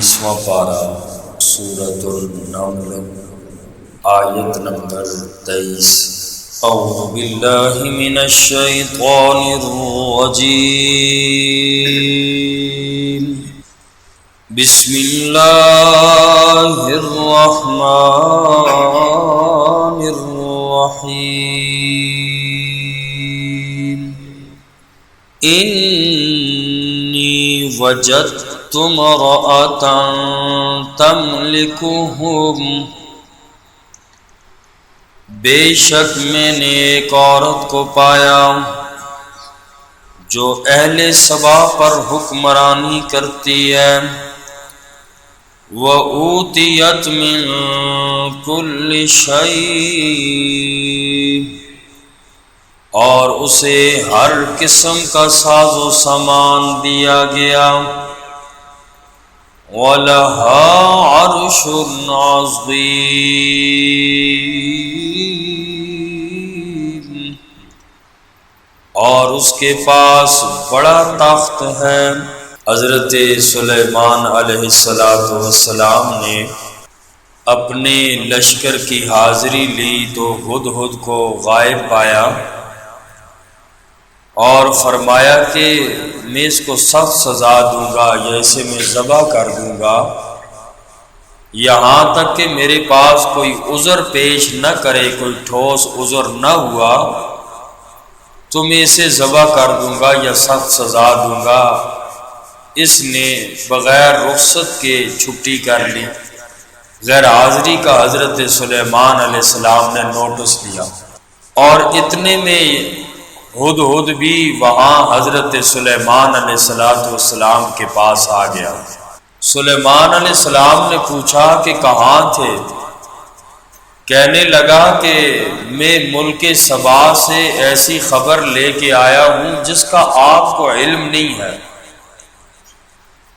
19واں پارہ سورۃ النمل آیت نمبر 23۔ اعوذ باللہ من الشیطان الرجیم، بسم اللہ الرحمن الرحیم۔ انی وجدت امرأة تملکہم، بے شک میں نے ایک عورت کو پایا جو اہل سبا پر حکمرانی کرتی ہے، وَأُوتِيَتْ مِن كُلِّ شَيْءٍ، اور اسے ہر قسم کا ساز و سامان دیا گیا، وَلَهَا عَرْشٌ عَظِيمٌ، اور اس کے پاس بڑا تخت ہے۔ حضرت سلیمان علیہ السلام نے اپنے لشکر کی حاضری لی تو ہدہد کو غائب پایا اور فرمایا کہ میں اس کو سخت سزا دوں گا یا اسے میں ذبح کر دوں گا، یہاں تک کہ میرے پاس کوئی عذر پیش نہ کرے، کوئی ٹھوس عذر نہ ہوا تو میں اسے ذبح کر دوں گا یا سخت سزا دوں گا۔ اس نے بغیر رخصت کے چھٹی کر لی، غیر حاضری کا حضرت سلیمان علیہ السلام نے نوٹس لیا، اور اتنے میں ہدہد بھی وہاں حضرت سلیمان علیہ السلام کے پاس آ گیا۔ سلیمان علیہ السلام نے پوچھا کہ کہاں تھے؟ کہنے لگا کہ میں ملک سبا سے ایسی خبر لے کے آیا ہوں جس کا آپ کو علم نہیں ہے،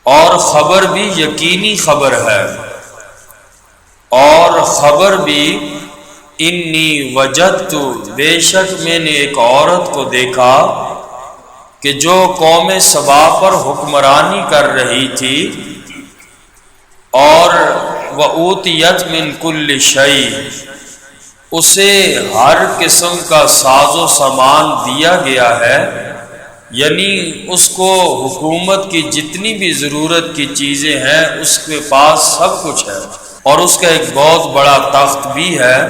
اور خبر بھی یقینی خبر ہے، اور خبر بھی انی وجدت، بے شک میں نے ایک عورت کو دیکھا کہ جو قوم سبا پر حکمرانی کر رہی تھی، اور وَأُوتِيَتْ مِن كُلِّ شَيْءٍ، اسے ہر قسم کا ساز و سامان دیا گیا ہے، یعنی اس کو حکومت کی جتنی بھی ضرورت کی چیزیں ہیں اس کے پاس سب کچھ ہے، اور اس کا ایک بہت بڑا تخت بھی ہے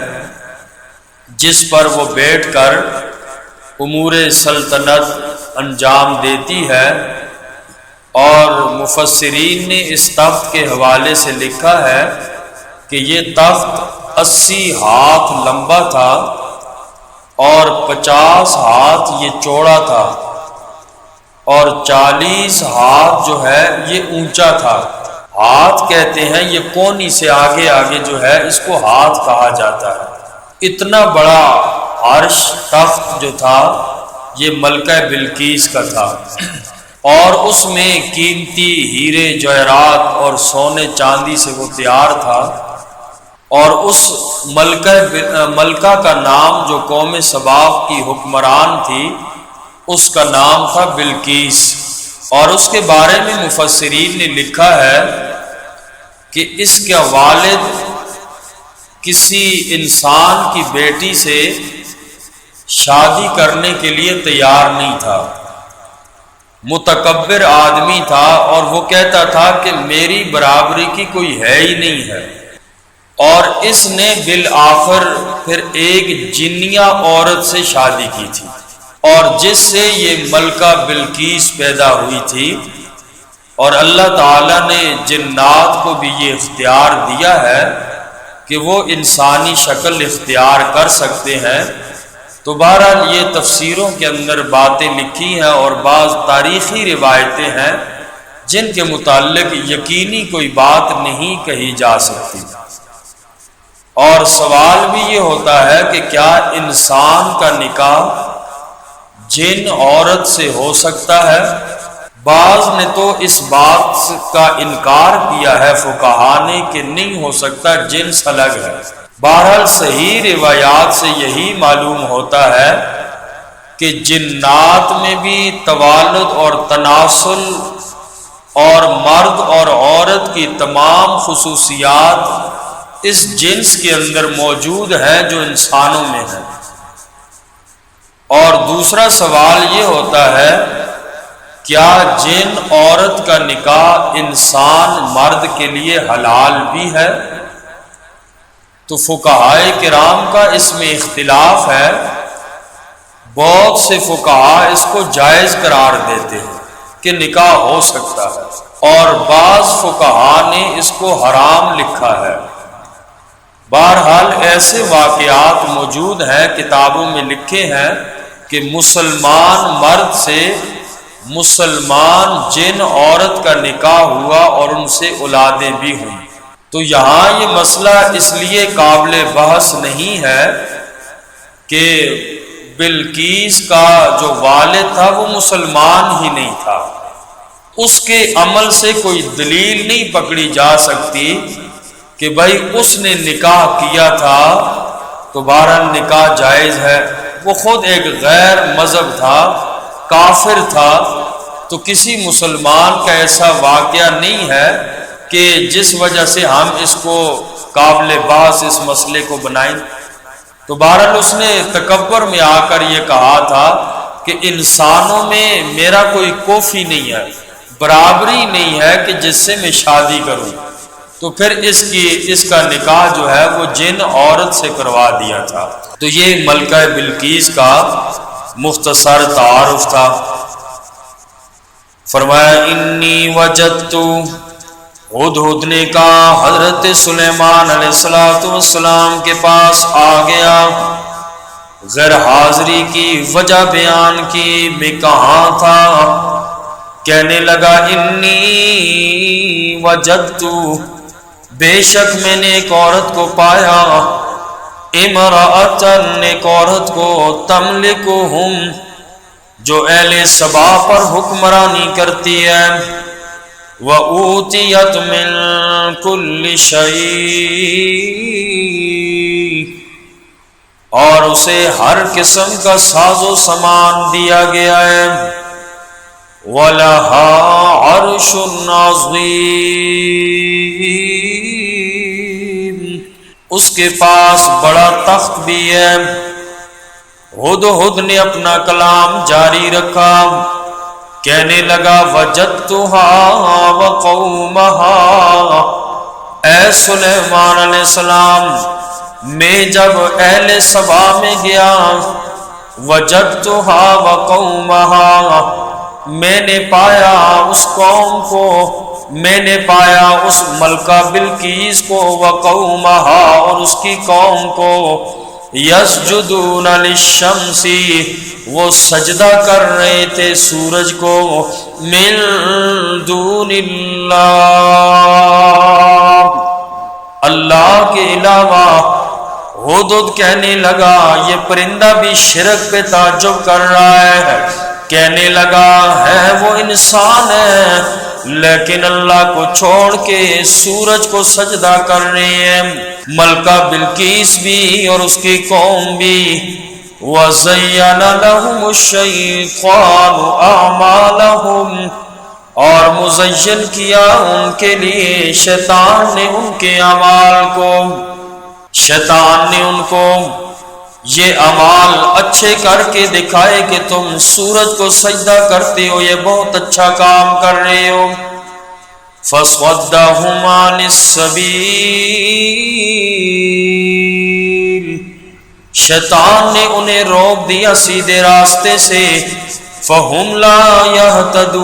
جس پر وہ بیٹھ کر امور سلطنت انجام دیتی ہے۔ اور مفسرین نے اس تخت کے حوالے سے لکھا ہے کہ یہ تخت 80 ہاتھ لمبا تھا اور 50 ہاتھ یہ چوڑا تھا، اور 40 ہاتھ جو ہے یہ اونچا تھا۔ ہاتھ کہتے ہیں یہ کونی سے آگے آگے جو ہے اس کو ہاتھ کہا جاتا ہے۔ اتنا بڑا عرش تخت جو تھا یہ ملکہ بلقیس کا تھا، اور اس میں قیمتی ہیرے جواہرات اور سونے چاندی سے وہ تیار تھا، اور اس ملکہ کا نام جو قوم سبا کی حکمران تھی اس کا نام تھا بلقیس۔ اور اس کے بارے میں مفسرین نے لکھا ہے کہ اس کا والد کسی انسان کی بیٹی سے شادی کرنے کے لیے تیار نہیں تھا، متکبر آدمی تھا، اور وہ کہتا تھا کہ میری برابری کی کوئی ہے ہی نہیں ہے، اور اس نے بالآخر پھر ایک جنیہ عورت سے شادی کی تھی، اور جس سے یہ ملکہ بلقیس پیدا ہوئی تھی، اور اللہ تعالیٰ نے جنات کو بھی یہ اختیار دیا ہے کہ وہ انسانی شکل اختیار کر سکتے ہیں۔ تو بہرحال یہ تفسیروں کے اندر باتیں لکھی ہیں اور بعض تاریخی روایتیں ہیں جن کے متعلق یقینی کوئی بات نہیں کہی جا سکتی، اور سوال بھی یہ ہوتا ہے کہ کیا انسان کا نکاح جن عورت سے ہو سکتا ہے؟ بعض نے تو اس بات کا انکار کیا ہے فقہا نے کہ نہیں ہو سکتا، جنس الگ ہے۔ بہرحال صحیح روایات سے یہی معلوم ہوتا ہے کہ جنات میں بھی توالد اور تناسل اور مرد اور عورت کی تمام خصوصیات اس جنس کے اندر موجود ہیں جو انسانوں میں ہے۔ اور دوسرا سوال یہ ہوتا ہے، کیا جن عورت کا نکاح انسان مرد کے لیے حلال بھی ہے؟ تو فقہائے کرام کا اس میں اختلاف ہے۔ بہت سے فقہا اس کو جائز قرار دیتے ہیں کہ نکاح ہو سکتا ہے، اور بعض فقہا نے اس کو حرام لکھا ہے۔ بہرحال ایسے واقعات موجود ہیں، کتابوں میں لکھے ہیں کہ مسلمان مرد سے مسلمان جن عورت کا نکاح ہوا اور ان سے اولادیں بھی ہوئی۔ تو یہاں یہ مسئلہ اس لیے قابل بحث نہیں ہے کہ بلقیس کا جو والد تھا وہ مسلمان ہی نہیں تھا، اس کے عمل سے کوئی دلیل نہیں پکڑی جا سکتی کہ بھائی اس نے نکاح کیا تھا تو بہرحال نکاح جائز ہے۔ وہ خود ایک غیر مذہب تھا، کافر تھا، تو کسی مسلمان کا ایسا واقعہ نہیں ہے کہ جس وجہ سے ہم اس کو قابل بحث اس مسئلے کو بنائیں۔ تو بہرحال اس نے تکبر میں آ کر یہ کہا تھا کہ انسانوں میں میرا کوئی کوفی نہیں ہے، برابری نہیں ہے کہ جس سے میں شادی کروں، تو پھر اس کا نکاح جو ہے وہ جن عورت سے کروا دیا تھا۔ تو یہ ملکہ بلقیس کا مختصر تعارف تھا۔ فرمایا انی وجدت، ہدہد نے کہا حضرت سلیمان علیہ السلام کے پاس آ گیا، غیر حاضری کی وجہ بیان کی، میں کہاں تھا؟ کہنے لگا انی وجدت، بے شک میں نے ایک عورت کو پایا، امرأتن، ایک عورت کو، تملکہم، جو اہل سبا پر حکمرانی کرتی ہے، وَأُوتِيَتْ مِن كُلِّ شَيْءٍ، اور اسے ہر قسم کا ساز و سامان دیا گیا ہے، وَلَهَا عَرْشٌ عَظِيمٌ، اس کے پاس بڑا تخت بھی ہے۔ ہدہد نے اپنا کلام جاری رکھا، کہنے لگا وجدتها وقومها، اے سلیمان علیہ السلام، میں جب اہل سبا میں گیا، وجدتها وقومها، میں نے پایا اس قوم کو، میں نے پایا اس ملکہ بلقیس کو، وقومها، اور اس کی قوم کو، یسجدون للشمس، وہ سجدہ کر رہے تھے سورج کو، من دون اللہ، اللہ کے علاوہ۔ ہدہد کہنے لگا، یہ پرندہ بھی شرک پہ تعجب کر رہا ہے، کہنے لگا ہے وہ انسان ہے لیکن اللہ کو چھوڑ کے سورج کو سجدہ کر رہے ہیں، ملکہ بلقیس بھی اور اس کی قوم بھی۔ وَزَيَّنَ لَهُمُ الشَّيْطَانُ أَعْمَالَهُمْ، اور مزین کیا ان کے لیے شیطان نے ان کے اعمال کو، شیطان نے ان کو یہ اعمال اچھے کر کے دکھائے کہ تم سورج کو سجدہ کرتے ہو، یہ بہت اچھا کام کر رہے ہو۔ فَصَدَّهُمْ عَنِ السَّبِيلِ، شیطان نے انہیں روک دیا سیدھے راستے سے، فَهُمْ لَا يَهْتَدُونَ،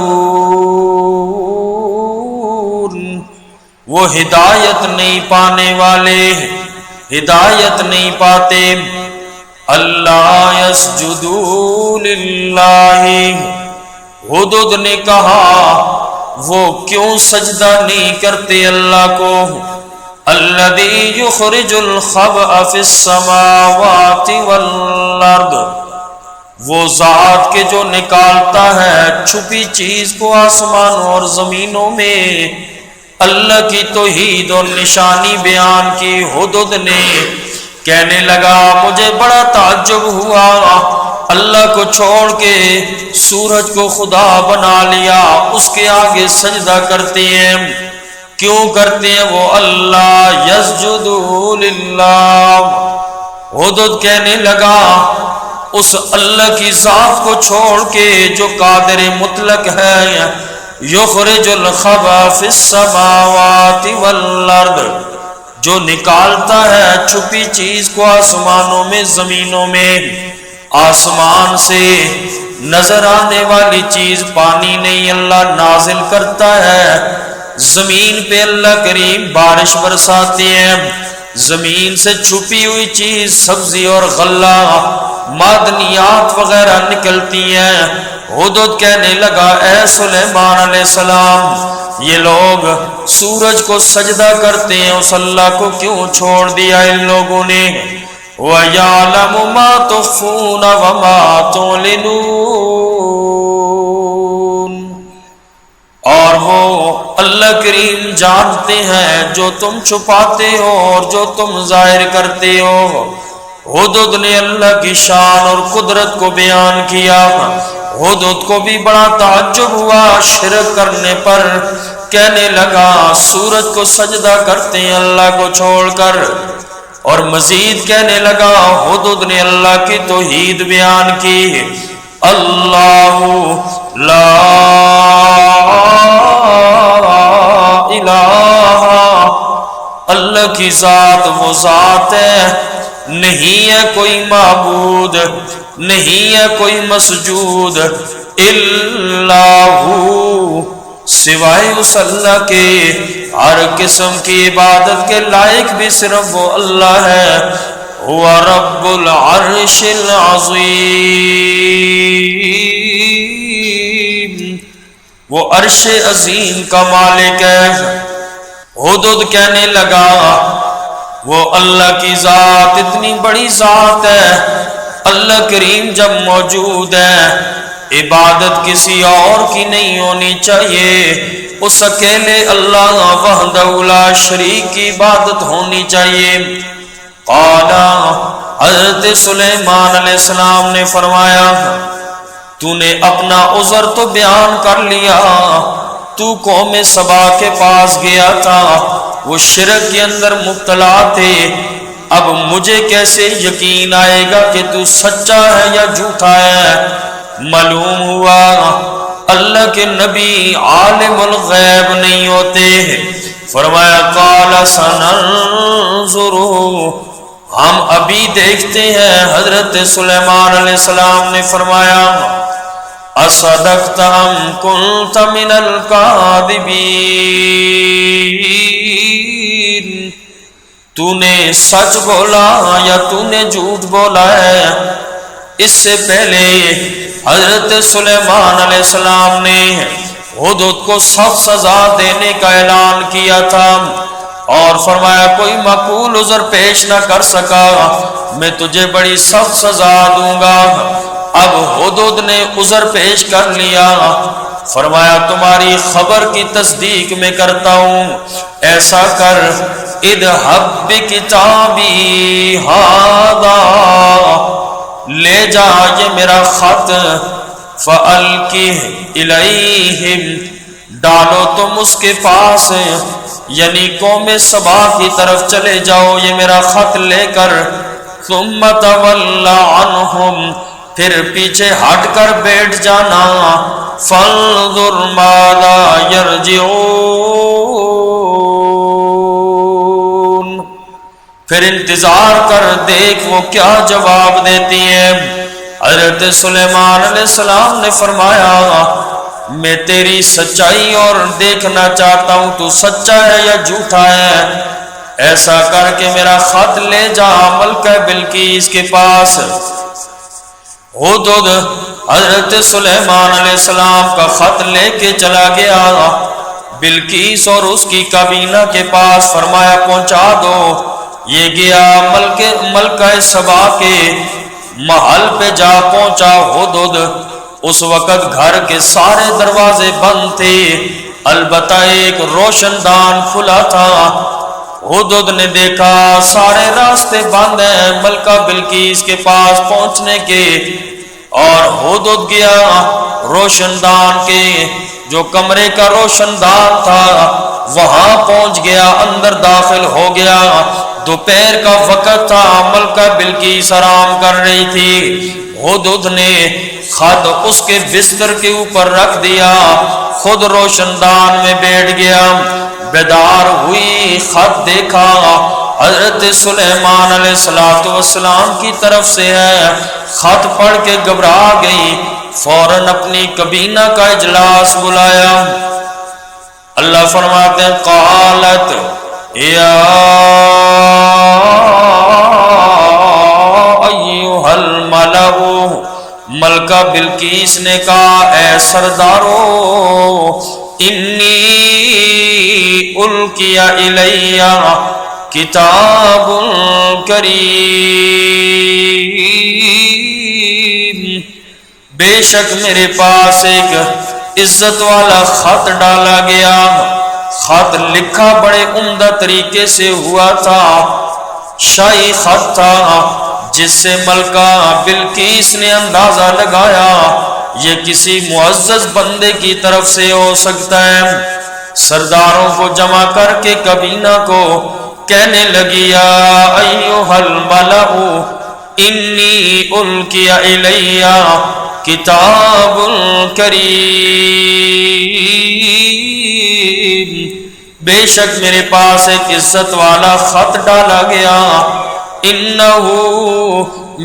وہ ہدایت نہیں پانے والے، ہدایت نہیں پاتے۔ اللہ یسجدوا للہ، ہدہد نے کہا وہ کیوں سجدہ نہیں کرتے اللہ کو، الذی یخرج الخبء فی السماوات والارض، وہ ذات کے جو نکالتا ہے چھپی چیز کو آسمانوں اور زمینوں میں۔ اللہ کی توحید اور نشانی بیان کی ہدہد نے، کہنے لگا مجھے بڑا تعجب ہوا، اللہ کو چھوڑ کے سورج کو خدا بنا لیا، اس کے آگے سجدہ کرتے ہیں۔ کیوں کرتے ہیں وہ؟ اللہ یسجدوا للہ۔ ہدہد کہنے لگا اس اللہ کی ذات کو چھوڑ کے جو قادر مطلق ہے، یخرج الخبا فی السماوات والارض، جو نکالتا ہے چھپی چیز کو آسمانوں میں زمینوں میں۔ آسمان سے نظر آنے والی چیز پانی نہیں، اللہ نازل کرتا ہے۔ زمین پہ اللہ کریم بارش برساتے ہیں، زمین سے چھپی ہوئی چیز سبزی اور غلہ معدنیات وغیرہ نکلتی ہیں۔ ہدہد کہنے لگا اے سلیمان علیہ السلام، یہ لوگ سورج کو سجدہ کرتے ہیں، اس اللہ کو کیوں چھوڑ دیا ان لوگوں نے؟ وَيَعْلَمُ مَا تُخْفُونَ وَمَا تُعْلِنُونَ، اور وہ اللہ کریم جانتے ہیں جو تم چھپاتے ہو اور جو تم ظاہر کرتے ہو۔ ہدہد نے اللہ کی شان اور قدرت کو بیان کیا۔ ہدہد کو بھی بڑا تعجب ہوا شرک کرنے پر، کہنے لگا سورج کو سجدہ کرتے ہیں اللہ کو چھوڑ کر، اور مزید کہنے لگا ہدہد نے اللہ کی توحید بیان کی۔ اللہ لا الہ، اللہ کی ذات وہ ذات ہے، نہیں ہے کوئی معبود، نہیں ہے کوئی مسجود، الا ہو، سوائے اس اللہ کے، ہر قسم کی عبادت کے لائق بھی صرف وہ اللہ ہے۔ هو رب العرش العظیم، وہ عرش عظیم کا مالک ہے۔ ہدہد کہنے لگا وہ اللہ کی ذات اتنی بڑی ذات ہے، اللہ کریم جب موجود ہے، عبادت کسی اور کی نہیں ہونی چاہیے، اس اکیلے اللہ وحدہ لا شریک کی عبادت ہونی چاہیے۔ قال، حضرت سلیمان علیہ السلام نے فرمایا تو نے اپنا عذر تو بیان کر لیا، تو قوم سبا کے پاس گیا تھا، وہ شرک کے اندر مبتلا تھے، اب مجھے کیسے یقین آئے گا کہ تو سچا ہے یا جھوٹا ہے؟ معلوم ہوا اللہ کے نبی عالم الغیب نہیں ہوتے۔ فرمایا قال سننظر، ہم ابھی دیکھتے ہیں۔ حضرت سلیمان علیہ السلام نے فرمایا اصدقت ام کنت من الکاذبین، تو نے سچ بولا یا تو نے جھوٹ بولا ہے؟ اس سے پہلے حضرت سلیمان علیہ السلام نے ہدہد کو سخت سزا دینے کا اعلان کیا تھا، اور فرمایا کوئی معقول عذر پیش نہ کر سکا، میں تجھے بڑی سخت سزا دوں گا۔ اب ہدہد نے عذر پیش کر لیا، فرمایا تمہاری خبر کی تصدیق میں کرتا ہوں، ایسا کر اذهب بکتابی ھذا، لے جا یہ میرا خط، فَأَلْقِهْ إِلَيْهِمْ، ڈالو تم اس کے پاس، یعنی قوم سبا کی طرف چلے جاؤ یہ میرا خط لے کر، ثُمَّ تَوَلَّ عَنْهُمْ، پھر پیچھے ہٹ کر بیٹھ جانا، فَانظُرْ مَاذَا يَرْجِعُونَ، پھر انتظار کر دیکھ وہ کیا جواب دیتی ہے۔ حضرت سلیمان علیہ السلام نے فرمایا میں تیری سچائی اور دیکھنا چاہتا ہوں تو سچا ہے یا جھوٹا ہے، ایسا کر کے میرا خط لے جا ملکہ بلقیس کے پاس۔ ہدہد حضرت سلیمان علیہ السلام کا خط لے کے چلا گیا بلقیس اور اس کی کابینہ کے پاس، فرمایا پہنچا دو۔ یہ گیا ملکہ سبا کے محل پہ جا پہنچا ہدہد، اس وقت گھر کے سارے دروازے بند تھے، البتہ ایک روشن دان کھلا تھا۔ ہدہد نے دیکھا سارے راستے بند ہیں ملکہ بلقیس کے پاس پہنچنے کے، اور ہدہد گیا روشن دان کے جو کمرے کا روشن دان تھا وہاں پہنچ گیا، اندر داخل ہو گیا۔ دوپہر کا وقت تھا، ملکہ بلقیس آرام کر رہی تھی۔ ہدہد نے خط اس کے بستر کے اوپر رکھ دیا، خود روشن دان میں بیٹھ گیا۔ بیدار ہوئی، خط دیکھا، حضرت سلیمان علیہ السلام کی طرف سے ہے۔ خط پڑھ کے گھبرا گئی، فوراً اپنی کابینہ کا اجلاس بلایا۔ اللہ فرماتے ہیں قالت یا ایھا الملأ، ملکہ بلقیس نے کہا اے سردارو، انی القی الی کتاب کریم، بے شک میرے پاس ایک عزت والا خط ڈالا گیا۔ خط لکھا بڑے عمدہ طریقے سے ہوا تھا، شاہی خط تھا، جس سے ملکہ بلقیس نے اندازہ لگایا یہ کسی معزز بندے کی طرف سے ہو سکتا ہے۔ سرداروں کو جمع کر کے کابینہ کو کہنے لگی یا ایھا الملأ انی القی الی کتاب کریم، بے شک میرے پاس ایک عزت والا خط ڈالا گیا، انہ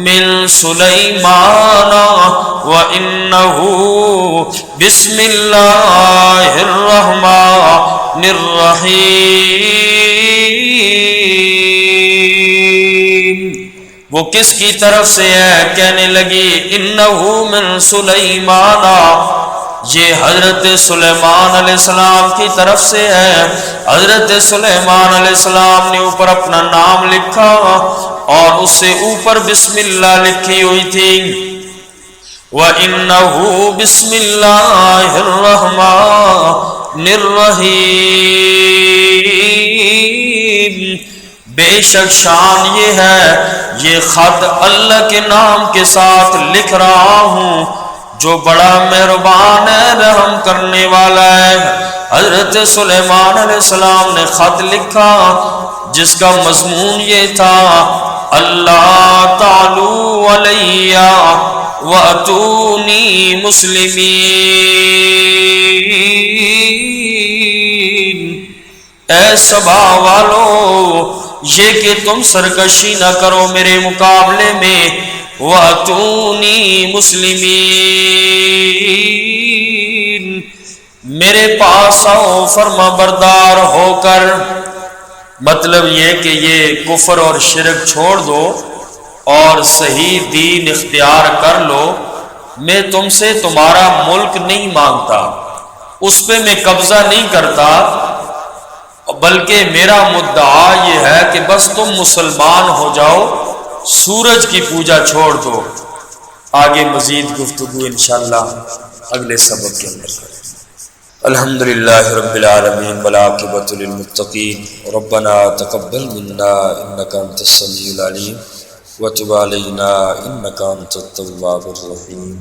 من سلیمان وانہ بسم اللہ الرحمن الرحیم۔ وہ کس کی طرف سے ہے؟ کہنے لگی انہ من سلیمان، یہ حضرت سلیمان علیہ السلام کی طرف سے ہے۔ حضرت سلیمان علیہ السلام نے اوپر اپنا نام لکھا اور اس سے اوپر بسم اللہ لکھی ہوئی تھی۔ وَإِنَّهُ بسم اللہ الرحمن الرحیم، بے شک شان یہ ہے یہ خط اللہ کے نام کے ساتھ لکھ رہا ہوں جو بڑا مہربان ہے، رحم کرنے والا ہے۔ حضرت سلیمان علیہ السلام نے خط لکھا جس کا مضمون یہ تھا اللہ تعالی علی واتونی مسلمین، اے سبا والو یہ کہ تم سرکشی نہ کرو میرے مقابلے میں، واتونی مسلمین، میرے پاس آؤ فرما بردار ہو کر۔ مطلب یہ کہ یہ کفر اور شرک چھوڑ دو اور صحیح دین اختیار کر لو۔ میں تم سے تمہارا ملک نہیں مانگتا، اس پہ میں قبضہ نہیں کرتا، بلکہ میرا مدعا یہ ہے کہ بس تم مسلمان ہو جاؤ، سورج کی پوجا چھوڑ دو۔ آگے مزید گفتگو انشاءاللہ اگلے سبق کے اندر۔ الحمدللہ رب العالمین والعاقبۃ للمتقین، ربنا تقبل منا انک انت السمیع العلیم وتب علینا انک انت التواب الرحیم۔